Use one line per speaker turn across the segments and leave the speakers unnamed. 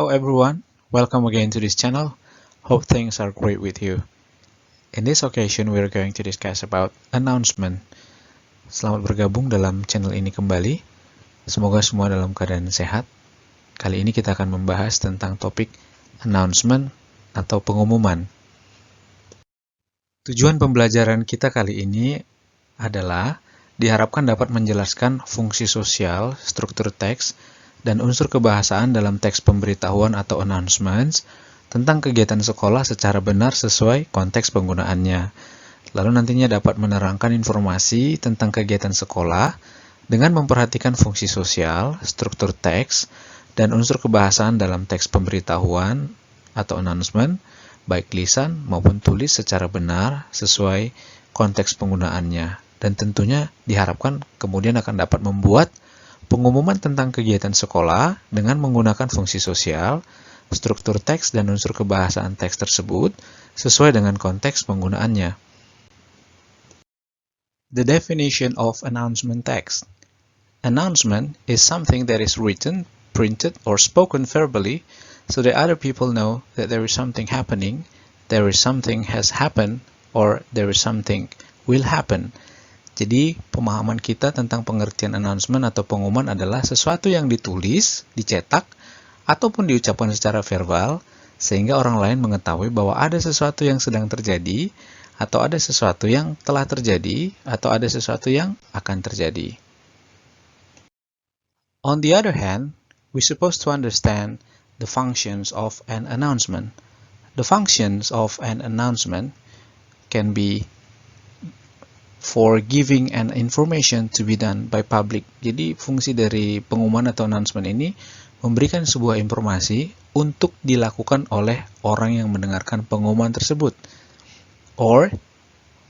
Hello everyone, welcome again to this channel. Hope things are great with you. In this occasion, we are going to discuss about announcement. Selamat bergabung dalam channel ini kembali. Semoga semua dalam keadaan sehat. Kali ini kita akan membahas tentang topik announcement atau pengumuman. Tujuan pembelajaran kita kali ini adalah diharapkan dapat menjelaskan fungsi sosial, struktur teks, dan unsur kebahasaan dalam teks pemberitahuan atau announcements tentang kegiatan sekolah secara benar sesuai konteks penggunaannya. Lalu nantinya dapat menerangkan informasi tentang kegiatan sekolah dengan memperhatikan fungsi sosial, struktur teks, dan unsur kebahasaan dalam teks pemberitahuan atau announcement, baik lisan maupun tulis secara benar sesuai konteks penggunaannya. Dan tentunya diharapkan kemudian akan dapat membuat pengumuman tentang kegiatan sekolah dengan menggunakan fungsi sosial, struktur teks, dan unsur kebahasaan teks tersebut sesuai dengan konteks penggunaannya. The definition of announcement text. Announcement is something that is written, printed, or spoken verbally so that other people know that there is something happening, there is something has happened, or there is something will happen. Jadi, pemahaman kita tentang pengertian announcement atau pengumuman adalah sesuatu yang ditulis, dicetak, ataupun diucapkan secara verbal, sehingga orang lain mengetahui bahwa ada sesuatu yang sedang terjadi, atau ada sesuatu yang telah terjadi, atau ada sesuatu yang akan terjadi. On the other hand, we're supposed to understand the functions of an announcement. The functions of an announcement can be for giving an information to be done by public. Jadi fungsi dari pengumuman atau announcement ini memberikan sebuah informasi untuk dilakukan oleh orang yang mendengarkan pengumuman tersebut. Or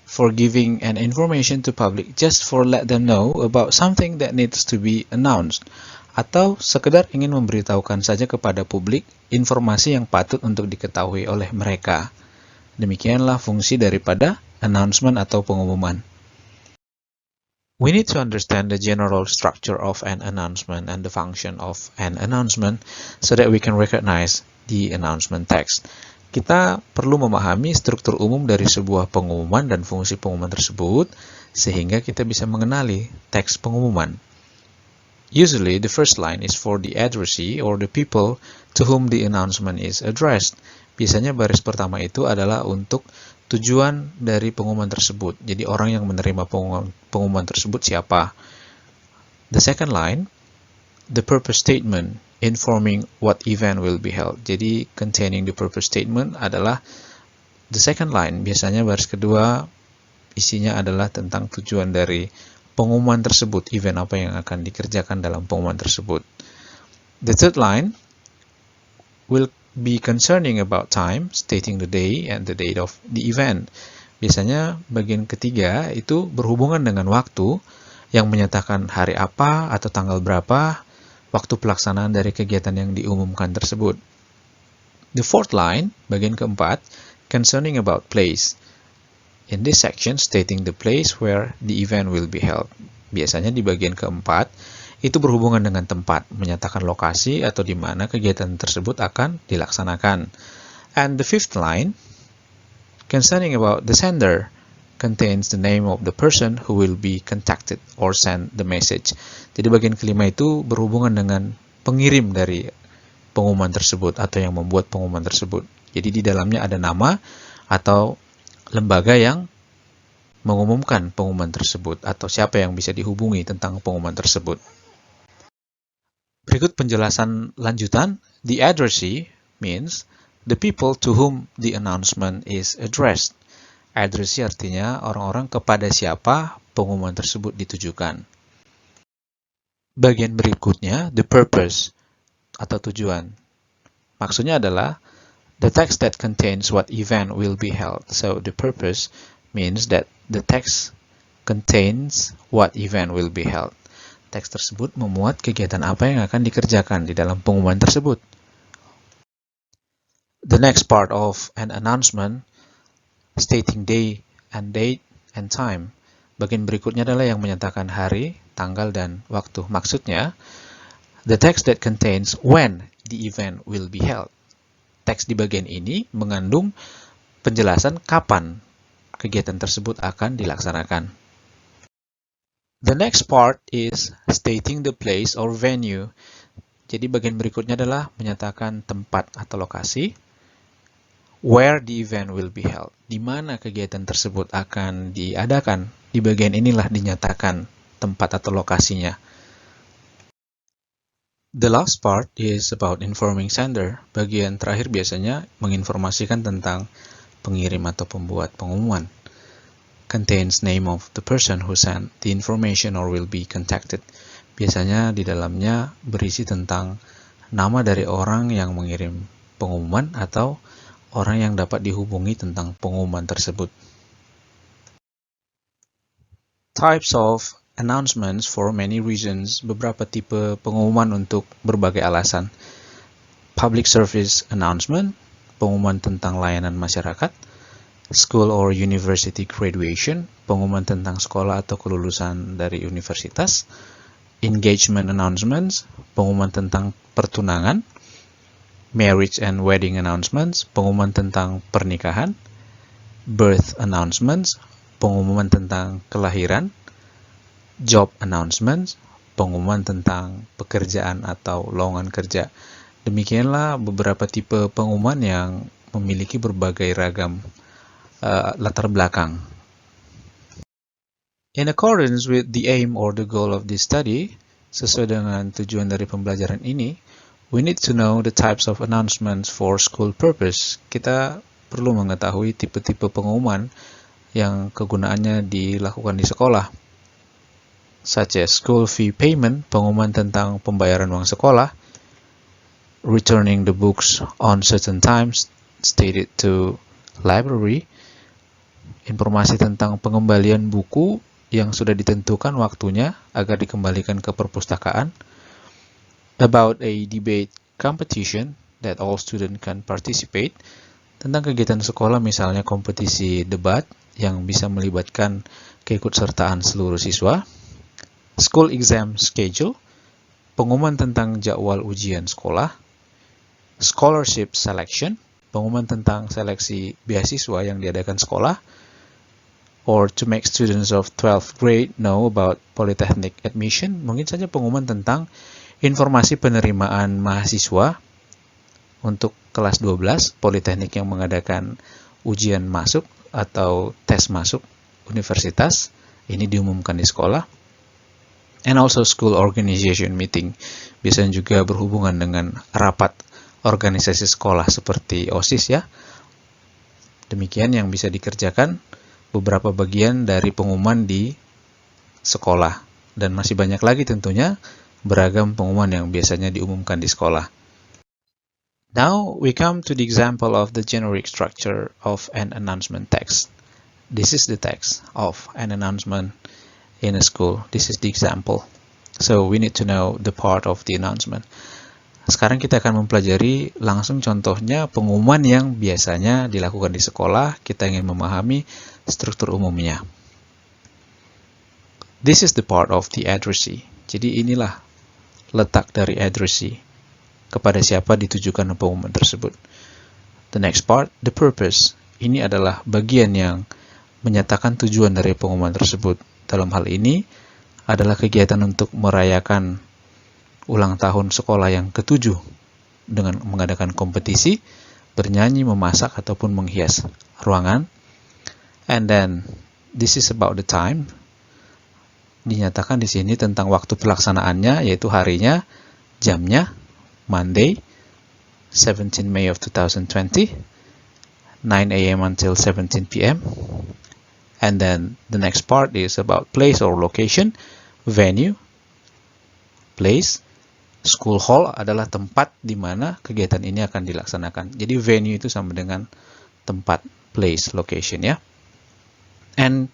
for giving an information to public just for let them know about something that needs to be announced. Atau sekedar ingin memberitahukan saja kepada publik informasi yang patut untuk diketahui oleh mereka. Demikianlah fungsi daripada announcement atau pengumuman. We need to understand the general structure of an announcement and the function of an announcement so that we can recognize the announcement text. Kita perlu memahami struktur umum dari sebuah pengumuman dan fungsi pengumuman tersebut sehingga kita bisa mengenali teks pengumuman. Usually, the first line is for the addressee or the people to whom the announcement is addressed. Biasanya baris pertama itu adalah untuk tujuan dari pengumuman tersebut. Jadi orang yang menerima pengumuman tersebut siapa. The second line, the purpose statement informing what event will be held. Jadi containing the purpose statement adalah the second line. Biasanya baris kedua isinya adalah tentang tujuan dari pengumuman tersebut, event apa yang akan dikerjakan dalam pengumuman tersebut. The third line will be concerning about time, stating the day and the date of the event. Biasanya bagian ketiga itu berhubungan dengan waktu yang menyatakan hari apa atau tanggal berapa waktu pelaksanaan dari kegiatan yang diumumkan tersebut. The fourth line, bagian keempat, concerning about place. In this section, stating the place where the event will be held. Biasanya di bagian keempat, itu berhubungan dengan tempat, menyatakan lokasi atau di mana kegiatan tersebut akan dilaksanakan. And the fifth line, concerning about the sender, contains the name of the person who will be contacted or send the message. Jadi bagian kelima itu berhubungan dengan pengirim dari pengumuman tersebut atau yang membuat pengumuman tersebut. Jadi di dalamnya ada nama atau lembaga yang mengumumkan pengumuman tersebut atau siapa yang bisa dihubungi tentang pengumuman tersebut. Berikut penjelasan lanjutan. The addressee means the people to whom the announcement is addressed. Addressee artinya orang-orang kepada siapa pengumuman tersebut ditujukan. Bagian berikutnya, the purpose atau tujuan. Maksudnya adalah the text that contains what event will be held. So the purpose means that the text contains what event will be held. Teks tersebut memuat kegiatan apa yang akan dikerjakan di dalam pengumuman tersebut. The next part of an announcement, stating day and date and time. Bagian berikutnya adalah yang menyatakan hari, tanggal, dan waktu. Maksudnya, The text that contains when the event will be held. Teks di bagian ini mengandung penjelasan kapan kegiatan tersebut akan dilaksanakan. The next part is stating the place or venue. Jadi bagian berikutnya adalah menyatakan tempat atau lokasi. Where the event will be held. Di mana kegiatan tersebut akan diadakan. Di bagian inilah dinyatakan tempat atau lokasinya. The last part is about informing sender. Bagian terakhir biasanya menginformasikan tentang pengirim atau pembuat pengumuman. Contains name of the person who sent the information or will be contacted. Biasanya di dalamnya berisi tentang nama dari orang yang mengirim pengumuman atau orang yang dapat dihubungi tentang pengumuman tersebut. Types of announcements for many reasons. Beberapa tipe pengumuman untuk berbagai alasan. Public service announcement, pengumuman tentang layanan masyarakat. School or university graduation, pengumuman tentang sekolah atau kelulusan dari universitas. Engagement announcements, pengumuman tentang pertunangan. Marriage and wedding announcements, pengumuman tentang pernikahan. Birth announcements, pengumuman tentang kelahiran. Job announcements, pengumuman tentang pekerjaan atau lowongan kerja. Demikianlah beberapa tipe pengumuman yang memiliki berbagai ragam latar belakang. In accordance with the aim or the goal of this study, sesuai dengan tujuan dari pembelajaran ini, we need to know the types of announcements for school purpose. Kita perlu mengetahui tipe-tipe pengumuman yang kegunaannya dilakukan di sekolah. Such as school fee payment, pengumuman tentang pembayaran uang sekolah. Returning the books on certain times stated to library, informasi tentang pengembalian buku yang sudah ditentukan waktunya agar dikembalikan ke perpustakaan. About a debate competition that all students can participate, tentang kegiatan sekolah misalnya kompetisi debat yang bisa melibatkan keikutsertaan seluruh siswa. School exam schedule, pengumuman tentang jadwal ujian sekolah. Scholarship selection, pengumuman tentang seleksi beasiswa yang diadakan sekolah. Or to make students of 12th grade know about polytechnic admission, mungkin saja pengumuman tentang informasi penerimaan mahasiswa untuk kelas 12 politeknik yang mengadakan ujian masuk atau tes masuk universitas. Ini diumumkan di sekolah. And also school organization meeting, biasanya juga berhubungan dengan rapat organisasi sekolah seperti OSIS ya. Demikian yang bisa dikerjakan beberapa bagian dari pengumuman di sekolah. Dan masih banyak lagi tentunya beragam pengumuman yang biasanya diumumkan di sekolah. Now we come to the example of the generic structure of an announcement text. This is the text of an announcement in a school. This is the example. So we need to know the part of the announcement. Sekarang kita akan mempelajari langsung contohnya pengumuman yang biasanya dilakukan di sekolah. Kita ingin memahami struktur umumnya. This is the part of the addressee. Jadi inilah letak dari addressee. Kepada siapa ditujukan pengumuman tersebut. The next part, the purpose. Ini adalah bagian yang menyatakan tujuan dari pengumuman tersebut. Dalam hal ini adalah kegiatan untuk merayakan ulang tahun sekolah yang ke-7 dengan mengadakan kompetisi, bernyanyi, memasak, ataupun menghias ruangan. And then, this is about the time. Dinyatakan di sini tentang waktu pelaksanaannya, yaitu harinya, jamnya, Monday, 17 May of 2020, 9 a.m. until 17 p.m. And then, the next part is about place or location, venue, place. School hall adalah tempat di mana kegiatan ini akan dilaksanakan. Jadi venue itu sama dengan tempat, place, location ya. And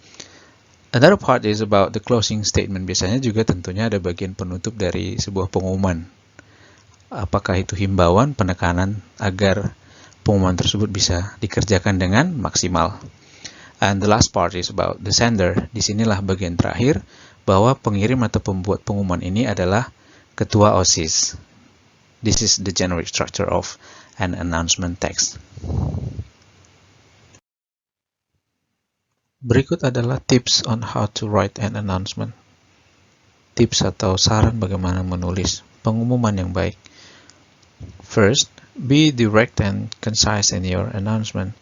another part is about the closing statement. Biasanya juga tentunya ada bagian penutup dari sebuah pengumuman. Apakah itu himbauan, penekanan agar pengumuman tersebut bisa dikerjakan dengan maksimal. And the last part is about the sender. Disinilah bagian terakhir bahwa pengirim atau pembuat pengumuman ini adalah Ketua OSIS. This is the generic structure of an announcement text. Berikut adalah tips on how to write an announcement. Tips atau saran bagaimana menulis pengumuman yang baik. First, be direct and concise in your announcement.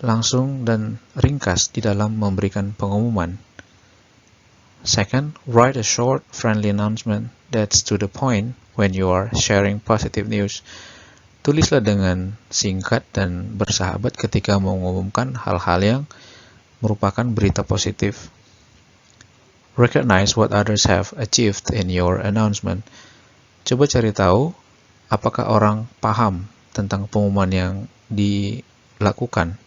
Langsung dan ringkas di dalam memberikan pengumuman. Second, write a short, friendly announcement that's to the point when you are sharing positive news. Tulislah dengan singkat dan bersahabat ketika mengumumkan hal-hal yang merupakan berita positif. Recognize what others have achieved in your announcement. Coba cari tahu apakah orang paham tentang pengumuman yang dilakukan.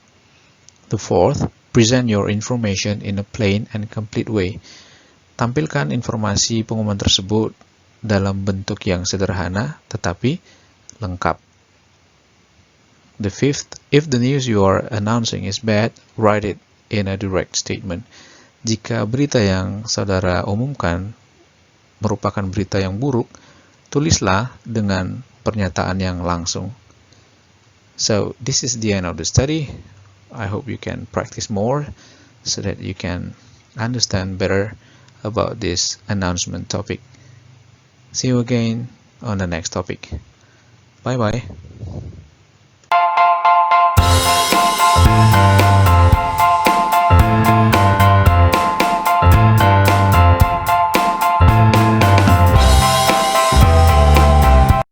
The fourth, present your information in a plain and complete way. Tampilkan informasi pengumuman tersebut dalam bentuk yang sederhana tetapi lengkap. The fifth, if the news you are announcing is bad, write it in a direct statement. Jika berita yang saudara umumkan merupakan berita yang buruk, tulislah dengan pernyataan yang langsung. So, this is the end of the study. I hope you can practice more so that you can understand better about this announcement topic. See you again on the next topic. Bye bye.